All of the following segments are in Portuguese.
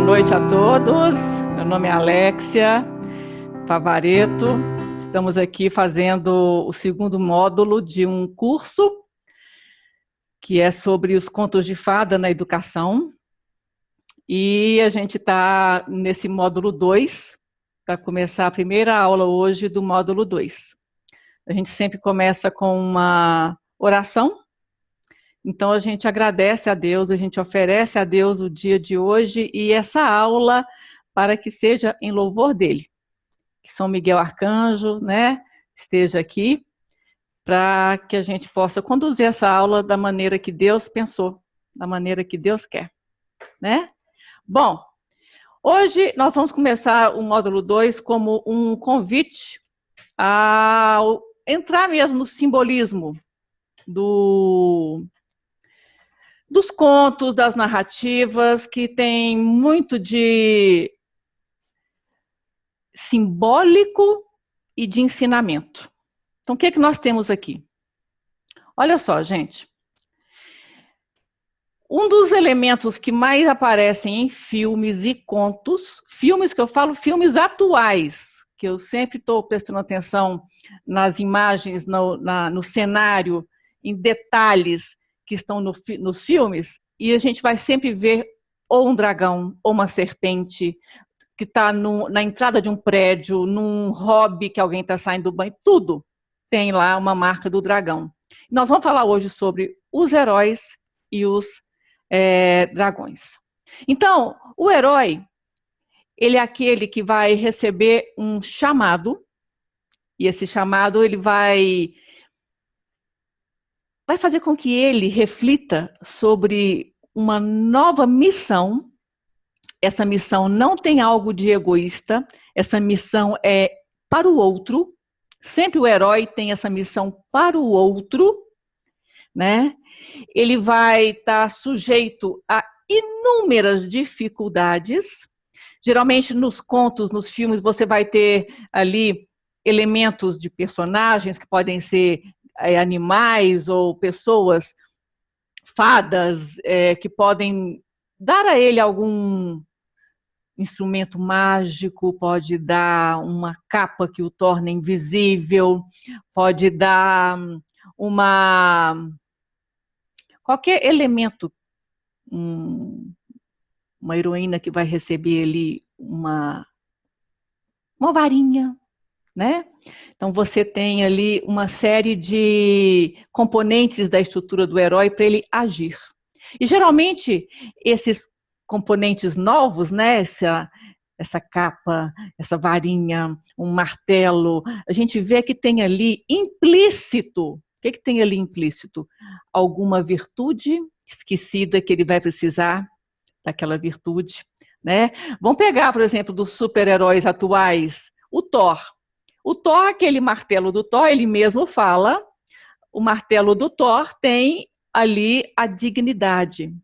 noite a todos. Meu nome é Alexia Favaretto. Estamos aqui fazendo o segundo módulo de um curso que é sobre os contos de fada na educação. E a gente está nesse módulo 2, para começar a primeira aula hoje do módulo 2. A gente sempre começa com uma oração. Então, a gente agradece a Deus, a gente oferece a Deus o dia de hoje e essa aula para que seja em louvor dele. Que São Miguel Arcanjo, né, esteja aqui, para que a gente possa conduzir essa aula da maneira que Deus pensou, da maneira que Deus quer, né? Bom, hoje nós vamos começar o módulo 2 como um convite a entrar mesmo no simbolismo dos contos, das narrativas, que tem muito de simbólico e de ensinamento. Então, o que é que nós temos aqui? Olha só, gente. Um dos elementos que mais aparecem em filmes e contos, filmes que eu falo, filmes atuais, que eu sempre estou prestando atenção nas imagens, no cenário, em detalhes que estão nos filmes, e a gente vai sempre ver ou um dragão, ou uma serpente, que está na entrada de um prédio, num hobby que alguém está saindo do banho, tudo tem lá uma marca do dragão. Nós vamos falar hoje sobre os heróis e os dragões. Então, o herói, ele é aquele que vai receber um chamado, e esse chamado ele vai fazer com que ele reflita sobre uma nova missão. Essa missão não tem algo de egoísta, essa missão é para o outro. Sempre o herói tem essa missão para o outro, né? Ele vai estar sujeito a inúmeras dificuldades. Geralmente nos contos, nos filmes, você vai ter ali elementos de personagens que podem ser animais ou pessoas, fadas, que podem dar a ele algum instrumento mágico, pode dar uma capa que o torna invisível, pode dar qualquer elemento, uma heroína que vai receber ali uma varinha, né? Então você tem ali uma série de componentes da estrutura do herói para ele agir. E geralmente esses componentes novos, né? Essa capa, essa varinha, um martelo, a gente vê que tem ali implícito. O que tem ali implícito? Alguma virtude esquecida que ele vai precisar daquela virtude, né? Vamos pegar, por exemplo, dos super-heróis atuais, o Thor. O Thor, aquele martelo do Thor, ele mesmo fala, o martelo do Thor tem ali a dignidade.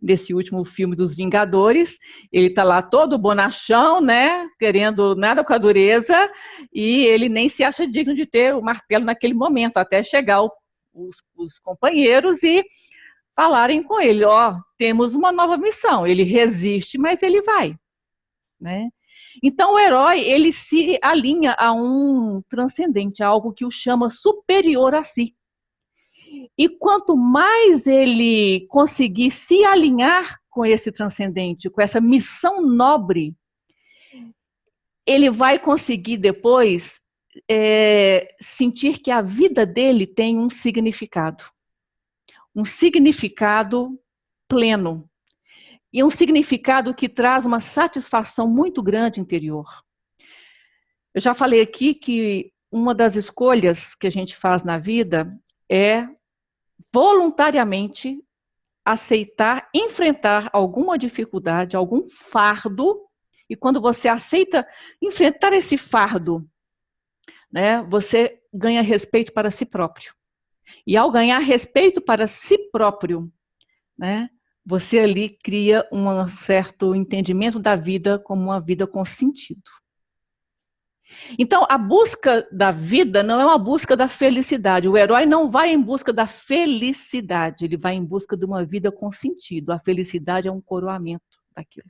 Nesse último filme dos Vingadores, ele está lá todo bonachão, né, querendo nada com a dureza, e ele nem se acha digno de ter o martelo naquele momento, até chegar os companheiros e falarem com ele, temos uma nova missão. Ele resiste, mas ele vai, né? Então o herói, ele se alinha a um transcendente, a algo que o chama superior a si. E quanto mais ele conseguir se alinhar com esse transcendente, com essa missão nobre, ele vai conseguir depois sentir que a vida dele tem um significado pleno, e um significado que traz uma satisfação muito grande interior. Eu já falei aqui que uma das escolhas que a gente faz na vida é voluntariamente aceitar, enfrentar alguma dificuldade, algum fardo, e quando você aceita enfrentar esse fardo, né, você ganha respeito para si próprio. E ao ganhar respeito para si próprio, né, você ali cria um certo entendimento da vida como uma vida com sentido. Então, a busca da vida não é uma busca da felicidade. O herói não vai em busca da felicidade, ele vai em busca de uma vida com sentido. A felicidade é um coroamento daquilo.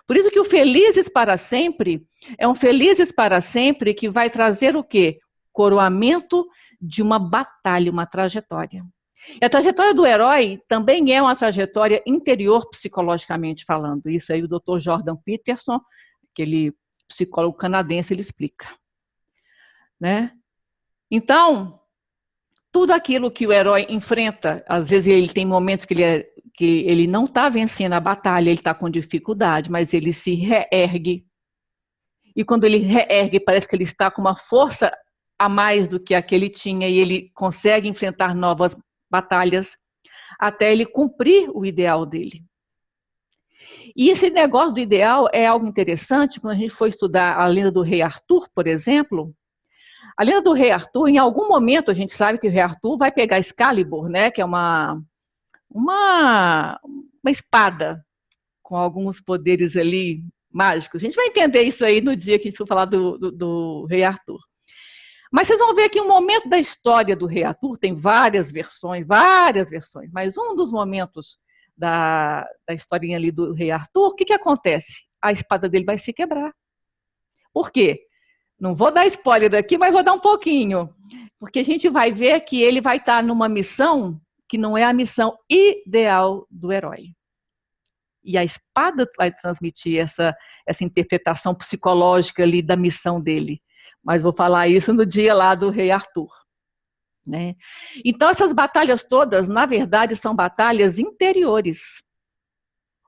Por isso que o Felizes para Sempre é um Felizes para Sempre que vai trazer o quê? Coroamento de uma batalha, uma trajetória. E a trajetória do herói também é uma trajetória interior psicologicamente falando. Isso aí o Dr. Jordan Peterson, aquele psicólogo canadense, ele explica. Né? Então, tudo aquilo que o herói enfrenta, às vezes ele tem momentos que ele não está vencendo a batalha, ele está com dificuldade, mas ele se reergue. E quando ele reergue, parece que ele está com uma força a mais do que a que ele tinha e ele consegue enfrentar novas batalhas até ele cumprir o ideal dele. E esse negócio do ideal é algo interessante, quando a gente for estudar a lenda do rei Arthur, por exemplo. A lenda do rei Arthur, em algum momento a gente sabe que o rei Arthur vai pegar Excalibur, né, que é uma espada com alguns poderes ali mágicos. A gente vai entender isso aí no dia que a gente for falar do rei Arthur. Mas vocês vão ver que um momento da história do rei Arthur, tem várias versões, mas um dos momentos da historinha ali do rei Arthur, o que acontece? A espada dele vai se quebrar. Por quê? Não vou dar spoiler aqui, mas vou dar um pouquinho. Porque a gente vai ver que ele vai estar numa missão que não é a missão ideal do herói. E a espada vai transmitir essa interpretação psicológica ali da missão dele. Mas vou falar isso no dia lá do rei Arthur. Né? Então, essas batalhas todas, na verdade, são batalhas interiores.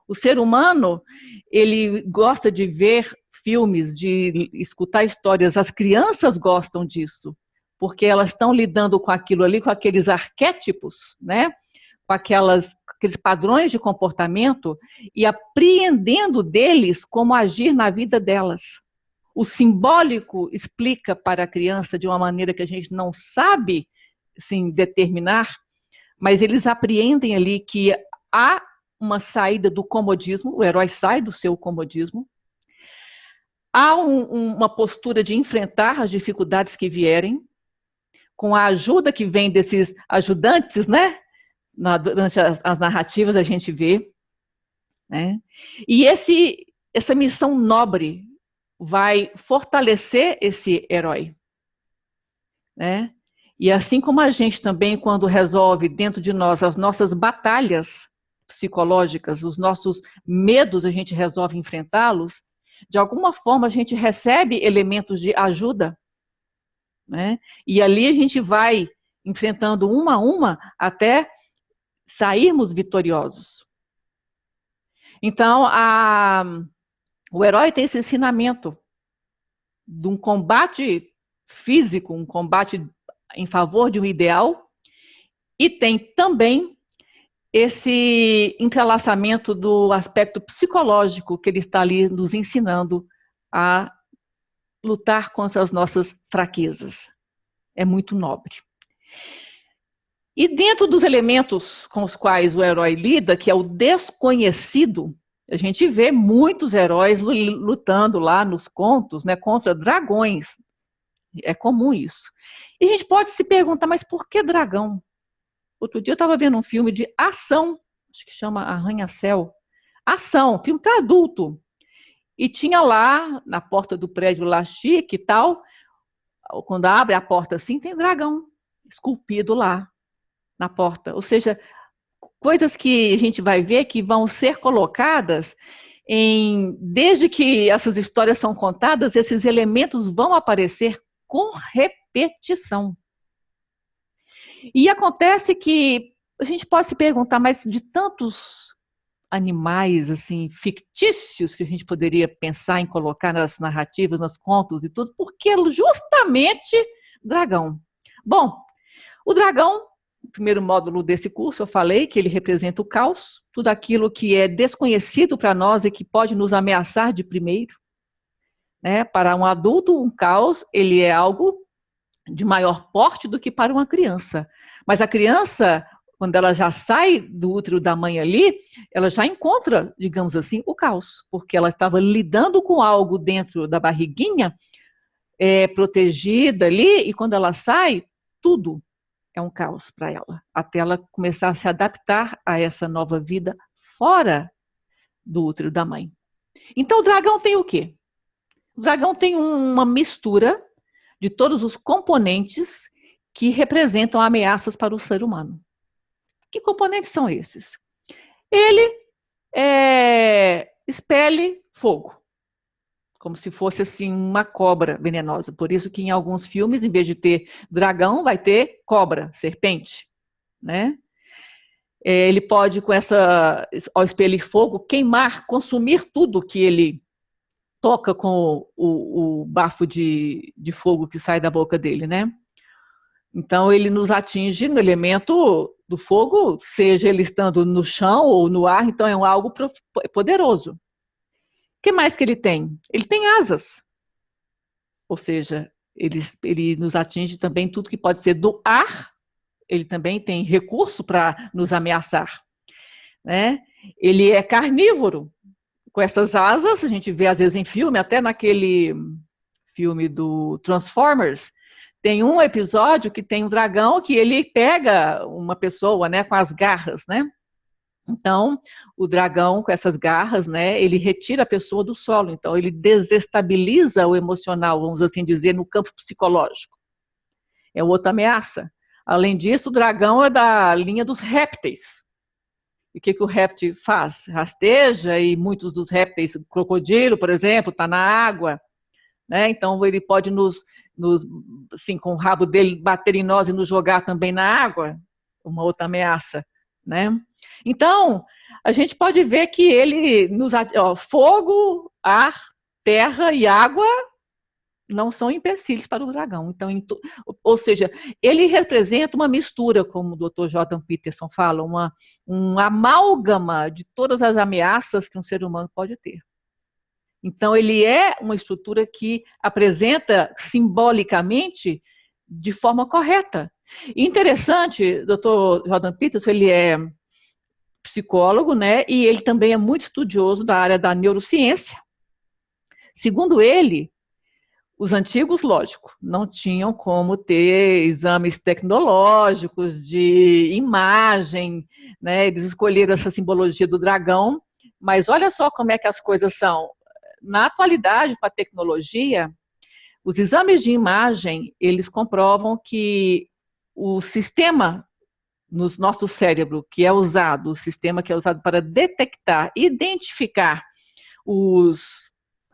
O ser humano, ele gosta de ver filmes, de escutar histórias. As crianças gostam disso, porque elas estão lidando com aquilo ali, com aqueles arquétipos, né? Com aqueles padrões de comportamento e apreendendo deles como agir na vida delas. O simbólico explica para a criança de uma maneira que a gente não sabe assim, determinar, mas eles apreendem ali que há uma saída do comodismo, o herói sai do seu comodismo, há uma postura de enfrentar as dificuldades que vierem, com a ajuda que vem desses ajudantes, né? Durante as narrativas a gente vê. Né? E essa missão nobre vai fortalecer esse herói. Né? E assim como a gente também, quando resolve dentro de nós as nossas batalhas psicológicas, os nossos medos, a gente resolve enfrentá-los, de alguma forma a gente recebe elementos de ajuda, né? E ali a gente vai enfrentando uma a uma até sairmos vitoriosos. Então, o herói tem esse ensinamento de um combate físico, um combate em favor de um ideal, e tem também esse entrelaçamento do aspecto psicológico que ele está ali nos ensinando a lutar contra as nossas fraquezas. É muito nobre. E dentro dos elementos com os quais o herói lida, que é o desconhecido, a gente vê muitos heróis lutando lá nos contos, né, contra dragões. É comum isso. E a gente pode se perguntar, mas por que dragão? Outro dia eu estava vendo um filme de ação, acho que chama Arranha-Céu. Ação, filme para adulto. E tinha lá, na porta do prédio lá chique e tal, quando abre a porta assim, tem dragão esculpido lá na porta. Ou seja, coisas que a gente vai ver que vão ser colocadas desde que essas histórias são contadas, esses elementos vão aparecer com repetição. E acontece que a gente pode se perguntar, mas de tantos animais assim fictícios que a gente poderia pensar em colocar nas narrativas, nos contos e tudo, por que justamente dragão? Bom, o dragão, no primeiro módulo desse curso, eu falei que ele representa o caos, tudo aquilo que é desconhecido para nós e que pode nos ameaçar de primeiro. Né? Para um adulto, um caos, ele é algo de maior porte do que para uma criança. Mas a criança, quando ela já sai do útero da mãe ali, ela já encontra, digamos assim, o caos, porque ela estava lidando com algo dentro da barriguinha, protegida ali, e quando ela sai, tudo é um caos para ela, até ela começar a se adaptar a essa nova vida fora do útero da mãe. Então o dragão tem o quê? O dragão tem uma mistura de todos os componentes que representam ameaças para o ser humano. Que componentes são esses? Ele expele fogo, como se fosse assim uma cobra venenosa. Por isso que em alguns filmes, em vez de ter dragão, vai ter cobra, serpente, né? Ele pode, ao expelir fogo, queimar, consumir tudo que ele toca com o bafo de fogo que sai da boca dele, né? Então, ele nos atinge no elemento do fogo, seja ele estando no chão ou no ar, então é algo poderoso. O que mais que ele tem? Ele tem asas, ou seja, ele nos atinge também tudo que pode ser do ar, ele também tem recurso para nos ameaçar, né? Ele é carnívoro, com essas asas, a gente vê às vezes em filme, até naquele filme do Transformers, tem um episódio que tem um dragão que ele pega uma pessoa, né, com as garras, né? Então, o dragão com essas garras, né, ele retira a pessoa do solo, então ele desestabiliza o emocional, vamos assim dizer, no campo psicológico. É outra ameaça. Além disso, o dragão é da linha dos répteis. E o que o réptil faz? Rasteja, e muitos dos répteis, o crocodilo, por exemplo, está na água, né? Então ele pode assim, com o rabo dele bater em nós e nos jogar também na água, uma outra ameaça, né? Então, a gente pode ver que ele fogo, ar, terra e água não são empecilhos para o dragão. Então, ou seja, ele representa uma mistura, como o Dr. Jordan Peterson fala, um amálgama de todas as ameaças que um ser humano pode ter. Então, ele é uma estrutura que apresenta simbolicamente de forma correta. E interessante, Dr. Jordan Peterson, ele é psicólogo, né? E ele também é muito estudioso da área da neurociência. Segundo ele, os antigos, lógico, não tinham como ter exames tecnológicos de imagem, né? Eles escolheram essa simbologia do dragão, mas olha só como é que as coisas são. Na atualidade, com a tecnologia, os exames de imagem, eles comprovam que o sistema no nosso cérebro que é usado, o sistema que é usado para detectar, identificar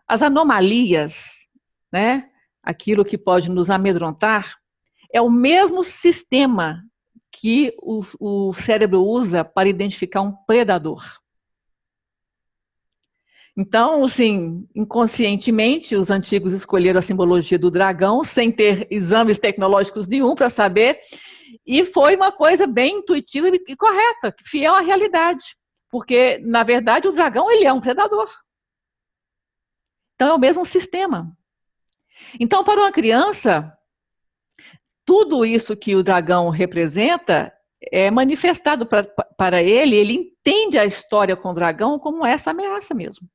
as anomalias, né? Aquilo que pode nos amedrontar, é o mesmo sistema que o cérebro usa para identificar um predador. Então, assim, inconscientemente, os antigos escolheram a simbologia do dragão, sem ter exames tecnológicos nenhum para saber, e foi uma coisa bem intuitiva e correta, fiel à realidade, porque, na verdade, o dragão ele é um predador. Então, é o mesmo sistema. Então, para uma criança, tudo isso que o dragão representa é manifestado para ele, ele entende a história com o dragão como essa ameaça mesmo.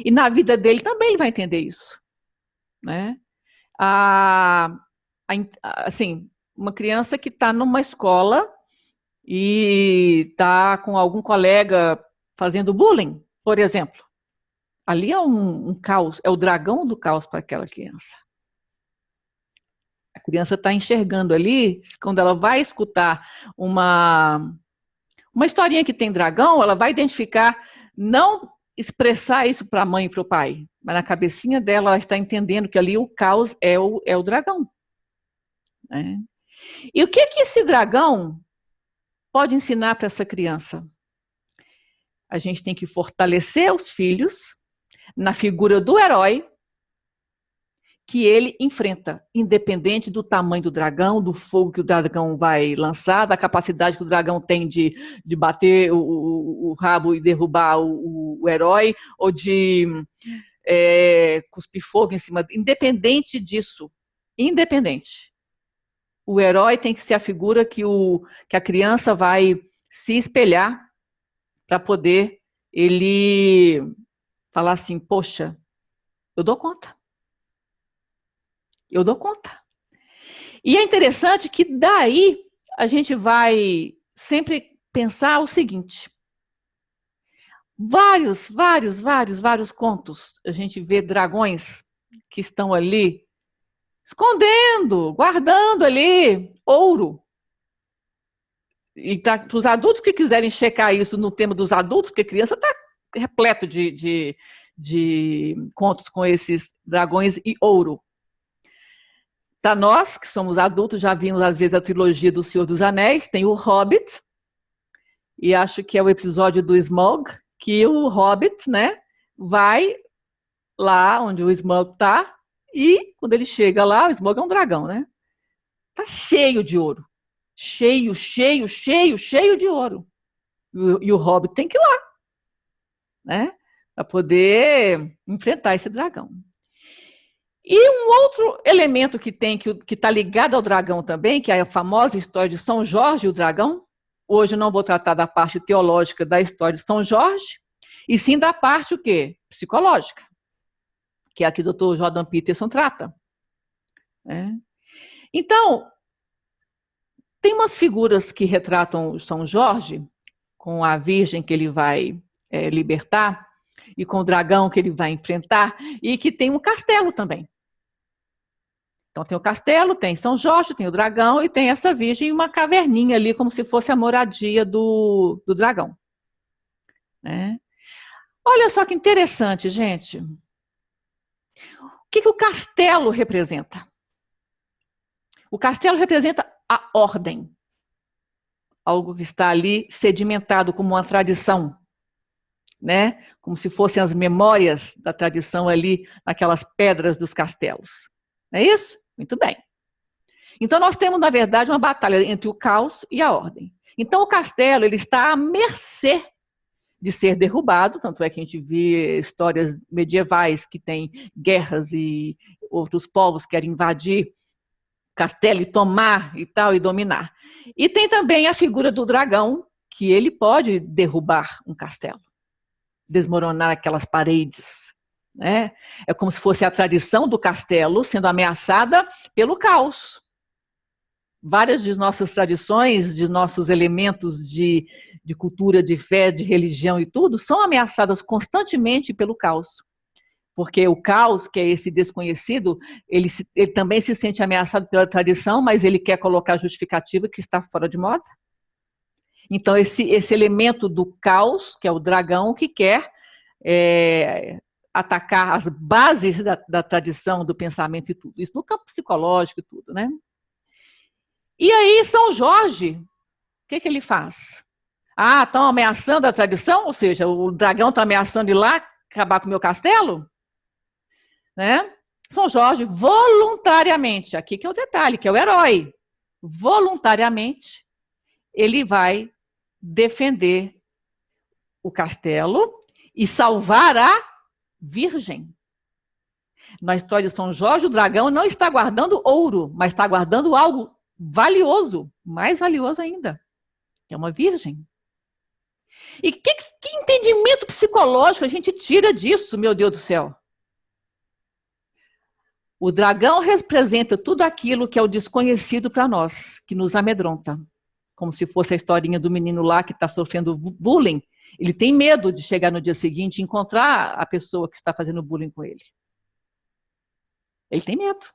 E na vida dele também ele vai entender isso, né? Assim, uma criança que está numa escola e está com algum colega fazendo bullying, por exemplo. Ali é um caos, é o dragão do caos para aquela criança. A criança está enxergando ali, quando ela vai escutar uma historinha que tem dragão, ela vai identificar, não expressar isso para a mãe e para o pai, mas na cabecinha dela ela está entendendo que ali o caos é o dragão. Né? E o que esse dragão pode ensinar para essa criança? A gente tem que fortalecer os filhos na figura do herói que ele enfrenta, independente do tamanho do dragão, do fogo que o dragão vai lançar, da capacidade que o dragão tem de bater o rabo e derrubar o herói, ou de cuspir fogo em cima. Independente disso, independente. O herói tem que ser a figura que a criança vai se espelhar para poder ele falar assim, poxa, eu dou conta. Eu dou conta. E é interessante que daí a gente vai sempre pensar o seguinte: vários contos. A gente vê dragões que estão ali escondendo, guardando ali ouro. E para os adultos que quiserem checar isso no tema dos adultos, porque criança está repleto de contos com esses dragões e ouro. Para nós, que somos adultos, já vimos às vezes a trilogia do Senhor dos Anéis, tem o Hobbit, e acho que é o episódio do Smaug, que o Hobbit, né, vai lá onde o Smaug está, e quando ele chega lá, o Smaug é um dragão, né? Tá cheio de ouro. Cheio de ouro. E o Hobbit tem que ir lá, né? Para poder enfrentar esse dragão. E um outro elemento que tem, que está ligado ao dragão também, que é a famosa história de São Jorge e o dragão. Hoje eu não vou tratar da parte teológica da história de São Jorge, e sim da parte o quê? Psicológica, que é a que o Dr. Jordan Peterson trata. Né? Então, tem umas figuras que retratam São Jorge, com a virgem que ele vai libertar, e com o dragão que ele vai enfrentar, e que tem um castelo também. Então tem o castelo, tem São Jorge, tem o dragão, e tem essa virgem e uma caverninha ali, como se fosse a moradia do dragão. Né? Olha só que interessante, gente. O que o castelo representa? O castelo representa a ordem. Algo que está ali sedimentado como uma tradição, né? Como se fossem as memórias da tradição ali naquelas pedras dos castelos. Não é isso? Muito bem. Então nós temos, na verdade, uma batalha entre o caos e a ordem. Então o castelo ele está à mercê de ser derrubado, tanto é que a gente vê histórias medievais que tem guerras e outros povos querem invadir castelo e tomar e tal, e dominar. E tem também a figura do dragão, que ele pode derrubar um castelo, desmoronar aquelas paredes. Né? É como se fosse a tradição do castelo sendo ameaçada pelo caos. Várias de nossas tradições, de nossos elementos de cultura, de fé, de religião e tudo, são ameaçadas constantemente pelo caos. Porque o caos, que é esse desconhecido, ele também se sente ameaçado pela tradição, mas ele quer colocar a justificativa que está fora de moda. Então, esse elemento do caos, que é o dragão, que quer atacar as bases da tradição, do pensamento e tudo. Isso no campo psicológico e tudo, né? E aí, São Jorge, o que ele faz? Ah, estão ameaçando a tradição? Ou seja, o dragão está ameaçando ir lá acabar com o meu castelo? Né? São Jorge, voluntariamente, aqui que é o detalhe, que é o herói, voluntariamente, ele vai defender o castelo e salvar a virgem. Na história de São Jorge, o dragão não está guardando ouro, mas está guardando algo valioso, mais valioso ainda, que é uma virgem. E que entendimento psicológico a gente tira disso, meu Deus do céu? O dragão representa tudo aquilo que é o desconhecido para nós, que nos amedronta. Como se fosse a historinha do menino lá que está sofrendo bullying. Ele tem medo de chegar no dia seguinte e encontrar a pessoa que está fazendo bullying com ele. Ele tem medo.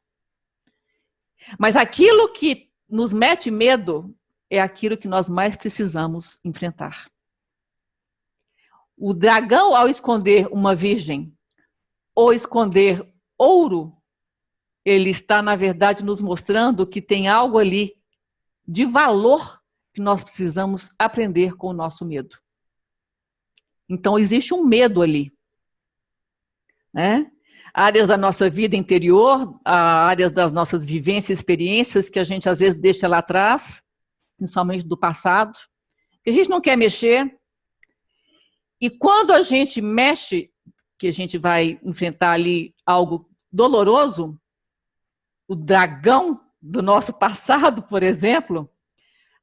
Mas aquilo que nos mete medo é aquilo que nós mais precisamos enfrentar. O dragão, ao esconder uma virgem ou esconder ouro, ele está, na verdade, nos mostrando que tem algo ali de valor que nós precisamos aprender com o nosso medo. Então, existe um medo ali. Né? Áreas da nossa vida interior, áreas das nossas vivências, experiências que a gente, às vezes, deixa lá atrás, principalmente do passado, que a gente não quer mexer. E quando a gente mexe, que a gente vai enfrentar ali algo doloroso, o dragão do nosso passado, por exemplo,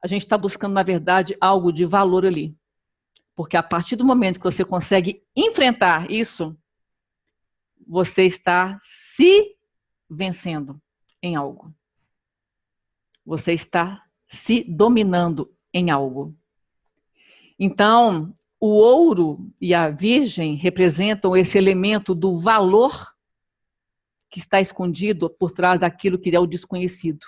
a gente está buscando, na verdade, algo de valor ali. Porque a partir do momento que você consegue enfrentar isso, você está se vencendo em algo. Você está se dominando em algo. Então, o ouro e a virgem representam esse elemento do valor que está escondido por trás daquilo que é o desconhecido.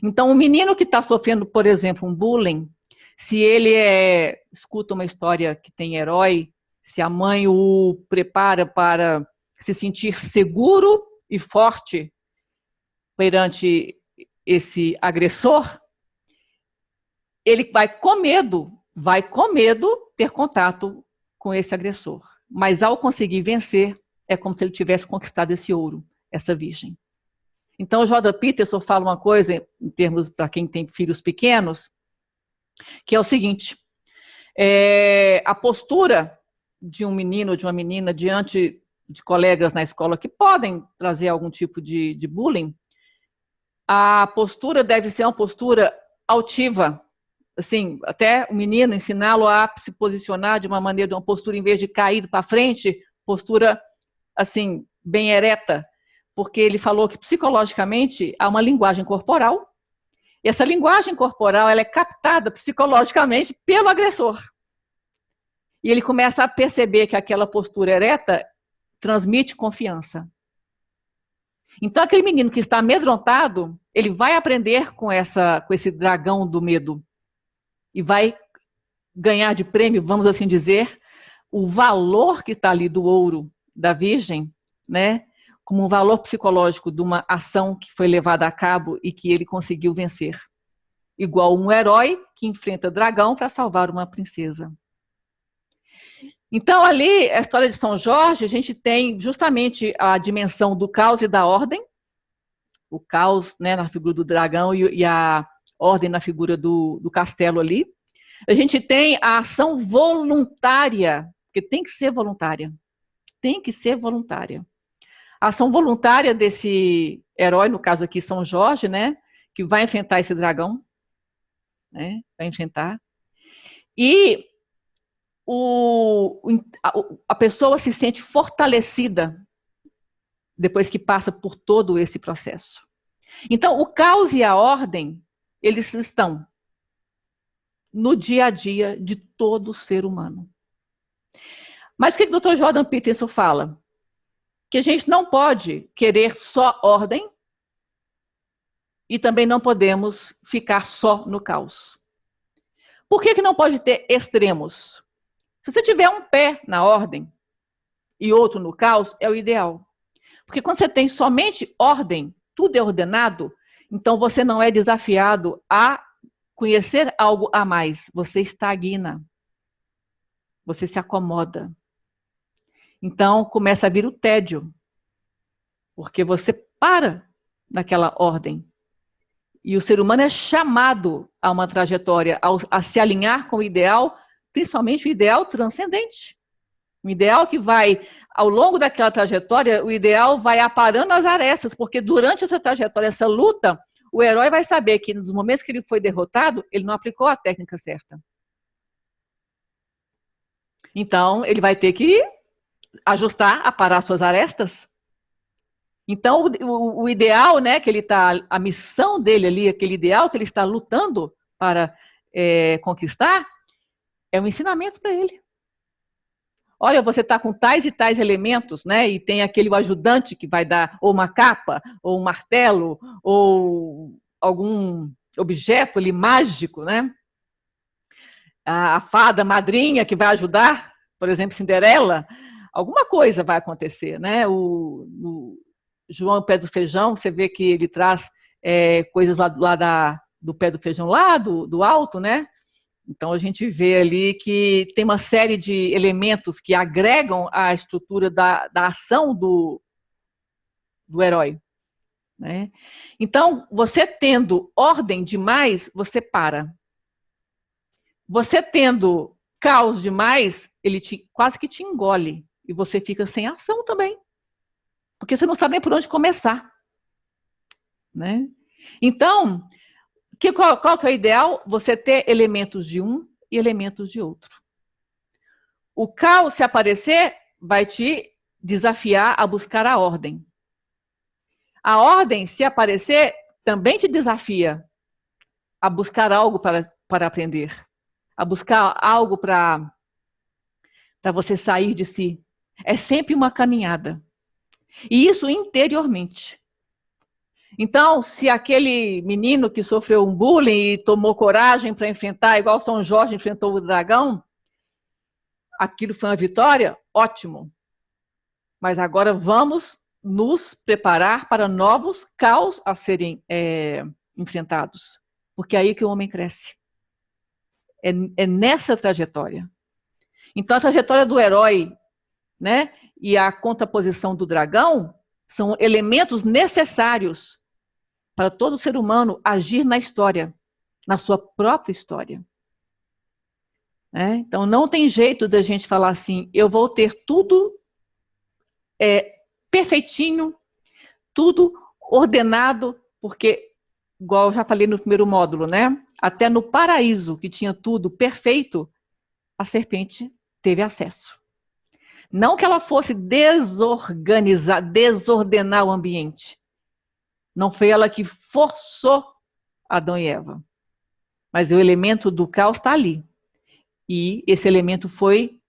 Então, o menino que está sofrendo, por exemplo, um bullying, se ele escuta uma história que tem herói, se a mãe o prepara para se sentir seguro e forte perante esse agressor, ele vai com medo ter contato com esse agressor. Mas ao conseguir vencer, é como se ele tivesse conquistado esse ouro, essa virgem. Então, o Jordan Peterson fala uma coisa, em termos para quem tem filhos pequenos, que é o seguinte: a postura de um menino ou de uma menina diante de colegas na escola que podem trazer algum tipo de bullying, a postura deve ser uma postura altiva. Assim, até o menino ensiná-lo a se posicionar de uma maneira, de uma postura, em vez de cair para frente, postura assim, bem ereta, porque ele falou que psicologicamente há uma linguagem corporal, e essa linguagem corporal ela é captada psicologicamente pelo agressor. E ele começa a perceber que aquela postura ereta transmite confiança. Então, aquele menino que está amedrontado, ele vai aprender com esse dragão do medo e vai ganhar de prêmio, vamos assim dizer, o valor que está ali do ouro da Virgem, né, como um valor psicológico de uma ação que foi levada a cabo e que ele conseguiu vencer. Igual um herói que enfrenta dragão para salvar uma princesa. Então, ali, a história de São Jorge, a gente tem justamente a dimensão do caos e da ordem. O caos, né, na figura do dragão e a ordem na figura do castelo ali. A gente tem a ação voluntária, porque tem que ser voluntária. Tem que ser voluntária. A ação voluntária desse herói, no caso aqui São Jorge, né, que vai enfrentar esse dragão, né, vai enfrentar. E a pessoa se sente fortalecida depois que passa por todo esse processo. Então, o caos e a ordem, eles estão no dia a dia de todo ser humano. Mas o que o Dr. Jordan Peterson fala? Que a gente não pode querer só ordem e também não podemos ficar só no caos. Por que não pode ter extremos? Se você tiver um pé na ordem e outro no caos, é o ideal. Porque quando você tem somente ordem, tudo é ordenado, então você não é desafiado a conhecer algo a mais. Você estagna. Você se acomoda. Então começa a vir o tédio. Porque você para naquela ordem. E o ser humano é chamado a uma trajetória, a se alinhar com o ideal, principalmente o ideal transcendente. O ideal que vai, ao longo daquela trajetória, o ideal vai aparando as arestas, porque durante essa trajetória, essa luta, o herói vai saber que nos momentos que ele foi derrotado, ele não aplicou a técnica certa. Então, ele vai ter que ajustar, aparar suas arestas. Então, o ideal, né, que ele está, a missão dele ali, aquele ideal que ele está lutando para conquistar, é um ensinamento para ele. Olha, você está com tais e tais elementos, né? E tem aquele ajudante que vai dar ou uma capa, ou um martelo, ou algum objeto ali mágico, né? A fada madrinha que vai ajudar, por exemplo, Cinderela, alguma coisa vai acontecer, né? O João Pé do Feijão, você vê que ele traz coisas lá do pé do feijão, lá do alto, né? Então, a gente vê ali que tem uma série de elementos que agregam à estrutura da ação do herói, né? Então, você tendo ordem demais, você para. Você tendo caos demais, ele quase que te engole. E você fica sem ação também. Porque você não sabe nem por onde começar, né? Então, qual que é o ideal? Você ter elementos de um e elementos de outro. O caos, se aparecer, vai te desafiar a buscar a ordem. A ordem, se aparecer, também te desafia a buscar algo para aprender. a buscar algo para você sair de si. É sempre uma caminhada. E isso interiormente. Então, se aquele menino que sofreu um bullying e tomou coragem para enfrentar, igual São Jorge enfrentou o dragão, aquilo foi uma vitória, ótimo. Mas agora vamos nos preparar para novos caos a serem enfrentados. Porque é aí que o homem cresce. É nessa trajetória. Então, a trajetória do herói, né, e a contraposição do dragão são elementos necessários para todo ser humano agir na história, na sua própria história. Então, não tem jeito da gente falar assim, eu vou ter tudo perfeitinho, tudo ordenado, porque, igual eu já falei no primeiro módulo, né? Até no paraíso, que tinha tudo perfeito, a serpente teve acesso. Não que ela fosse desorganizar, desordenar o ambiente. Não foi ela que forçou Adão e Eva. Mas o elemento do caos está ali. E esse elemento foi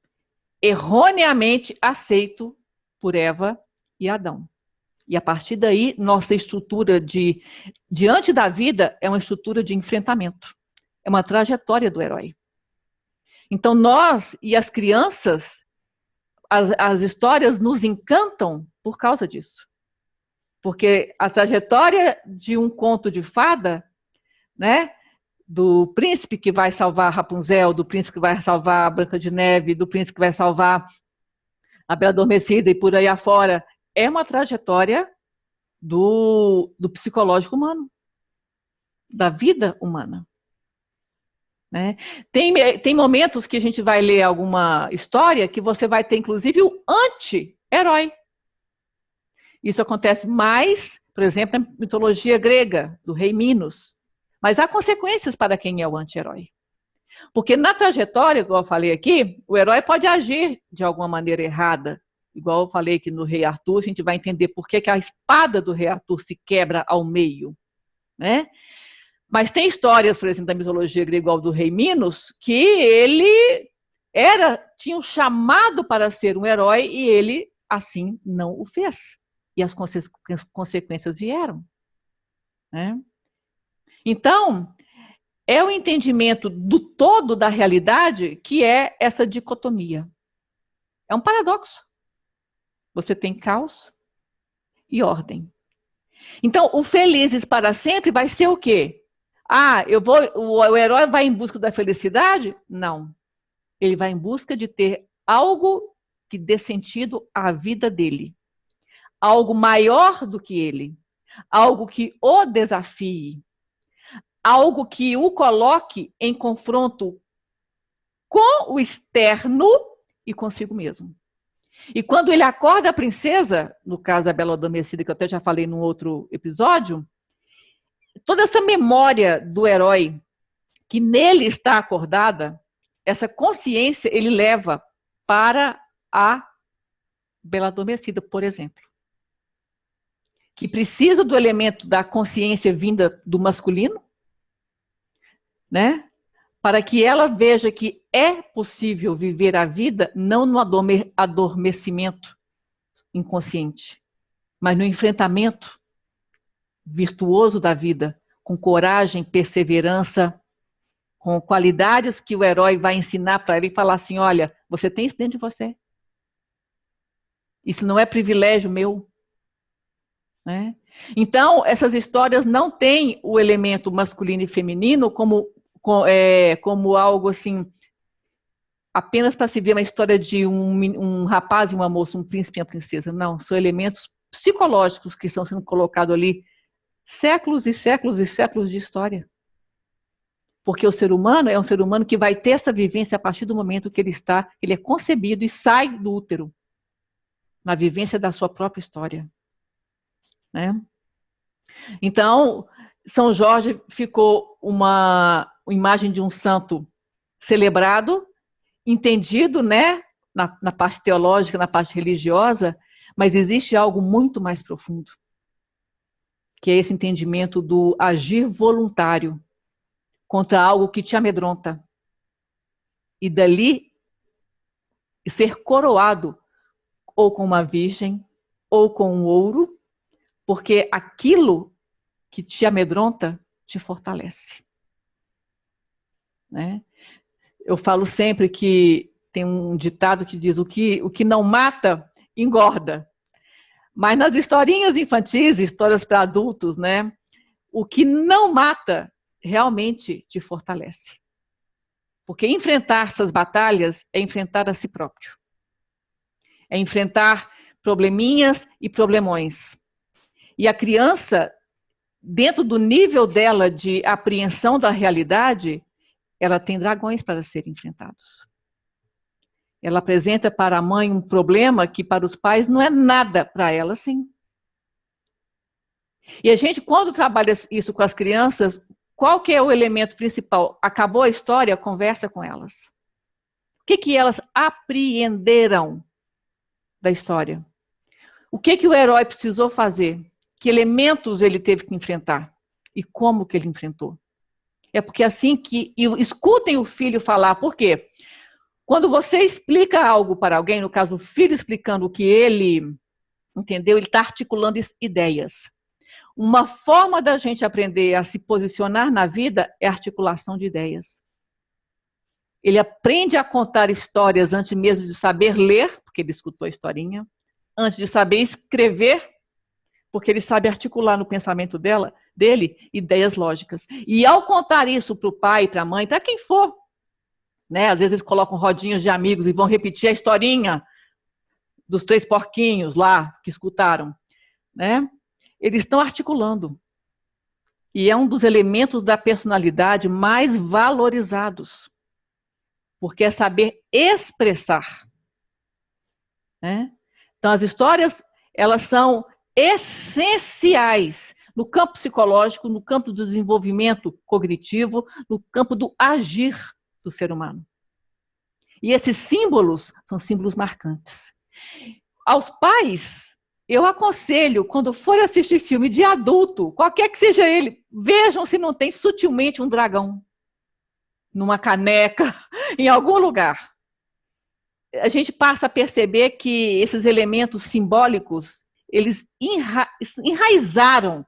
erroneamente aceito por Eva e Adão. E a partir daí, nossa estrutura diante da vida é uma estrutura de enfrentamento. É uma trajetória do herói. Então, nós e as crianças, as histórias nos encantam por causa disso. Porque a trajetória de um conto de fada, né, do príncipe que vai salvar Rapunzel, do príncipe que vai salvar a Branca de Neve, do príncipe que vai salvar a Bela Adormecida e por aí afora, é uma trajetória do psicológico humano, da vida humana. Né? Tem momentos que a gente vai ler alguma história que você vai ter, inclusive, o anti-herói. Isso acontece mais, por exemplo, na mitologia grega, do rei Minos. Mas há consequências para quem é o anti-herói. Porque na trajetória, igual eu falei aqui, o herói pode agir de alguma maneira errada. Igual eu falei que no rei Arthur, a gente vai entender por que a espada do rei Arthur se quebra ao meio. Né? Mas tem histórias, por exemplo, da mitologia grega, igual do rei Minos, que ele tinha um chamado para ser um herói e ele, assim, não o fez. E as consequências vieram. Né? Então, é o entendimento do todo da realidade que é essa dicotomia. É um paradoxo. Você tem caos e ordem. Então, o felizes para sempre vai ser o quê? O herói vai em busca da felicidade? Não. Ele vai em busca de ter algo que dê sentido à vida dele. Algo maior do que ele. Algo que o desafie. Algo que o coloque em confronto com o externo e consigo mesmo. E quando ele acorda a princesa, no caso da Bela Adormecida, que eu até já falei num outro episódio, toda essa memória do herói que nele está acordada, essa consciência ele leva para a Bela Adormecida, por exemplo. Que precisa do elemento da consciência vinda do masculino, né? Para que ela veja que é possível viver a vida não no adormecimento inconsciente, mas no enfrentamento virtuoso da vida, com coragem, perseverança, com qualidades que o herói vai ensinar para ele e falar assim, olha, você tem isso dentro de você. Isso não é privilégio meu. Né? Então, essas histórias não têm o elemento masculino e feminino como algo assim, apenas para se ver uma história de um rapaz e uma moça, um príncipe e uma princesa. Não, são elementos psicológicos que estão sendo colocados ali séculos e séculos e séculos de história. Porque o ser humano é um ser humano que vai ter essa vivência a partir do momento que ele é concebido e sai do útero, na vivência da sua própria história. Né? Então, São Jorge ficou uma imagem de um santo celebrado, entendido, né, na parte teológica, na parte religiosa, mas existe algo muito mais profundo, que é esse entendimento do agir voluntário contra algo que te amedronta. e dali ser coroado ou com uma virgem ou com um ouro, porque aquilo que te amedronta te fortalece. Né? Eu falo sempre que tem um ditado que diz: o que não mata, engorda. Mas nas historinhas infantis, histórias para adultos, né, o que não mata realmente te fortalece. Porque enfrentar essas batalhas é enfrentar a si próprio. É enfrentar probleminhas e problemões. E a criança, dentro do nível dela de apreensão da realidade, ela tem dragões para serem enfrentados. Ela apresenta para a mãe um problema que para os pais não é nada, para ela sim. E a gente, quando trabalha isso com as crianças, qual que é o elemento principal? Acabou a história, conversa com elas. O que elas apreenderam da história? O que o herói precisou fazer? Que elementos ele teve que enfrentar? E como que ele enfrentou? É porque assim que... escutem o filho falar. Por quê? Quando você explica algo para alguém, no caso o filho explicando o que ele entendeu, ele está articulando ideias. Uma forma da gente aprender a se posicionar na vida é a articulação de ideias. Ele aprende a contar histórias antes mesmo de saber ler, porque ele escutou a historinha, antes de saber escrever, porque ele sabe articular no pensamento dele ideias lógicas. E ao contar isso para o pai, para a mãe, para quem for, né? Às vezes eles colocam rodinhas de amigos e vão repetir a historinha dos 3 porquinhos lá que escutaram, né? Eles estão articulando. E é um dos elementos da personalidade mais valorizados. Porque é saber expressar. Né? Então, as histórias, elas são essenciais no campo psicológico, no campo do desenvolvimento cognitivo, no campo do agir do ser humano. E esses símbolos são símbolos marcantes. Aos pais, eu aconselho, quando for assistir filme de adulto, qualquer que seja ele, vejam se não tem sutilmente um dragão numa caneca, em algum lugar. A gente passa a perceber que esses elementos simbólicos, eles enraizaram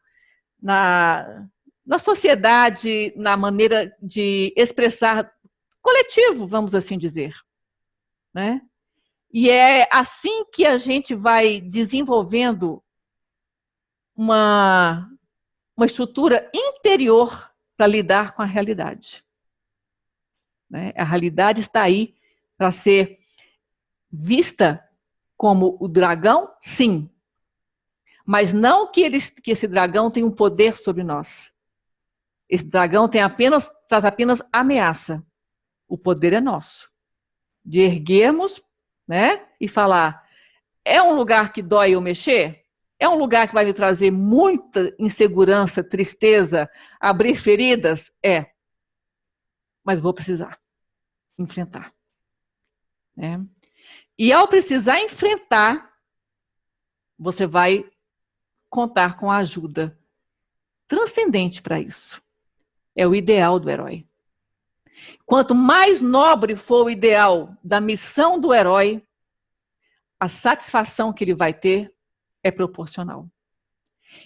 na sociedade, na maneira de expressar coletivo, vamos assim dizer. Né? E é assim que a gente vai desenvolvendo uma estrutura interior para lidar com a realidade. Né? A realidade está aí para ser vista como o dragão, sim. Mas não que esse dragão tenha um poder sobre nós. Esse dragão traz apenas ameaça. O poder é nosso. De erguermos, né, e falar, é um lugar que dói eu mexer? É um lugar que vai me trazer muita insegurança, tristeza, abrir feridas? É. Mas vou precisar enfrentar. Né? E ao precisar enfrentar, você vai contar com a ajuda transcendente para isso. É o ideal do herói. Quanto mais nobre for o ideal da missão do herói, a satisfação que ele vai ter é proporcional.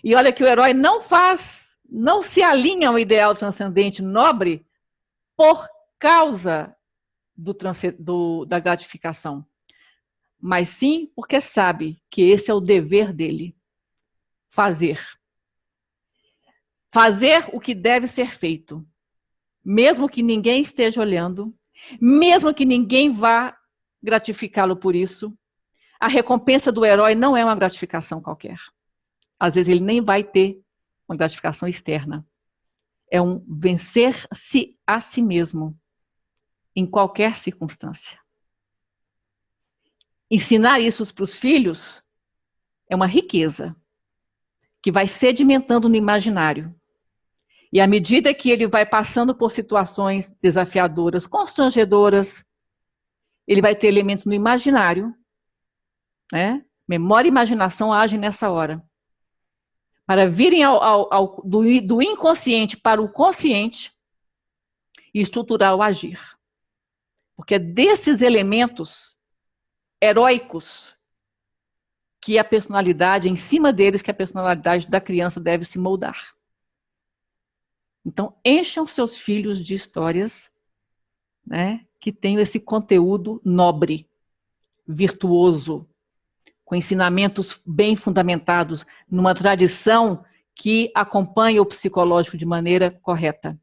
E olha que o herói não se alinha ao ideal transcendente nobre por causa da gratificação, mas sim porque sabe que esse é o dever dele. Fazer o que deve ser feito, mesmo que ninguém esteja olhando, mesmo que ninguém vá gratificá-lo por isso. A recompensa do herói não é uma gratificação qualquer. Às vezes ele nem vai ter uma gratificação externa. É um vencer-se a si mesmo, em qualquer circunstância. Ensinar isso para os filhos é uma riqueza que vai sedimentando no imaginário. E à medida que ele vai passando por situações desafiadoras, constrangedoras, ele vai ter elementos no imaginário, né? Memória e imaginação agem nessa hora, para virem do inconsciente para o consciente e estruturar o agir. Porque é desses elementos heróicos que a personalidade, em cima deles, que a personalidade da criança deve se moldar. Então, encham seus filhos de histórias, né, que tenham esse conteúdo nobre, virtuoso, com ensinamentos bem fundamentados, numa tradição que acompanha o psicológico de maneira correta.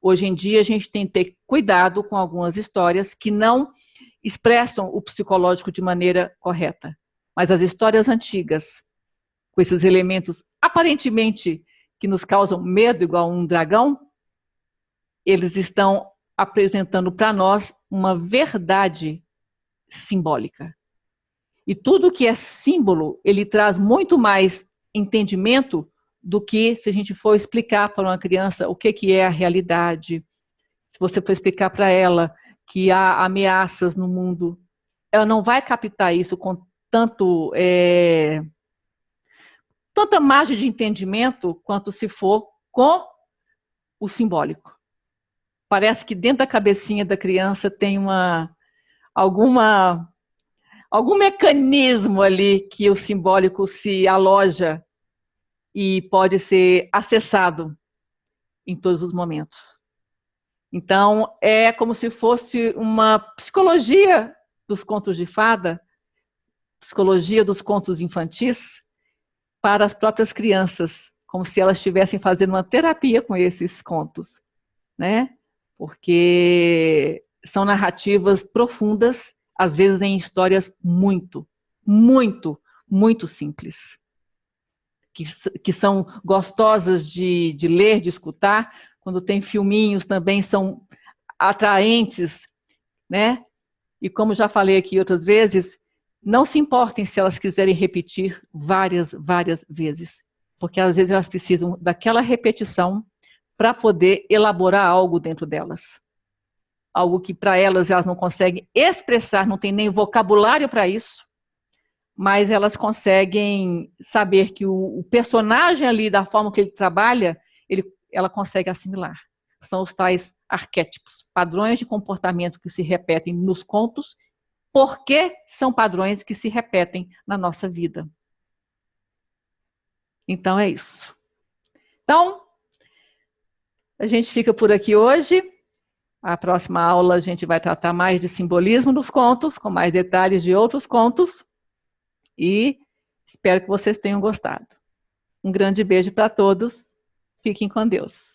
Hoje em dia, a gente tem que ter cuidado com algumas histórias que não expressam o psicológico de maneira correta. Mas as histórias antigas, com esses elementos aparentemente que nos causam medo, igual um dragão, eles estão apresentando para nós uma verdade simbólica. E tudo que é símbolo, ele traz muito mais entendimento do que se a gente for explicar para uma criança o que é a realidade. Se você for explicar para ela que há ameaças no mundo, ela não vai captar isso com tanta margem de entendimento quanto se for com o simbólico. Parece que dentro da cabecinha da criança tem algum mecanismo ali que o simbólico se aloja e pode ser acessado em todos os momentos. Então, é como se fosse uma psicologia dos contos de fada, psicologia dos contos infantis, para as próprias crianças, como se elas estivessem fazendo uma terapia com esses contos, né? Porque são narrativas profundas, às vezes em histórias muito, muito, muito simples, que são gostosas de ler, de escutar. Quando tem filminhos também são atraentes, né? E como já falei aqui outras vezes, não se importem se elas quiserem repetir várias vezes, porque às vezes elas precisam daquela repetição para poder elaborar algo dentro delas. Algo que para elas não conseguem expressar, não tem nem vocabulário para isso, mas elas conseguem saber que o personagem ali, da forma que ele trabalha, ela consegue assimilar. São os tais arquétipos, padrões de comportamento que se repetem nos contos, porque são padrões que se repetem na nossa vida. Então é isso. Então, a gente fica por aqui hoje. A próxima aula a gente vai tratar mais de simbolismo nos contos, com mais detalhes de outros contos. E espero que vocês tenham gostado. Um grande beijo para todos. Fiquem com Deus.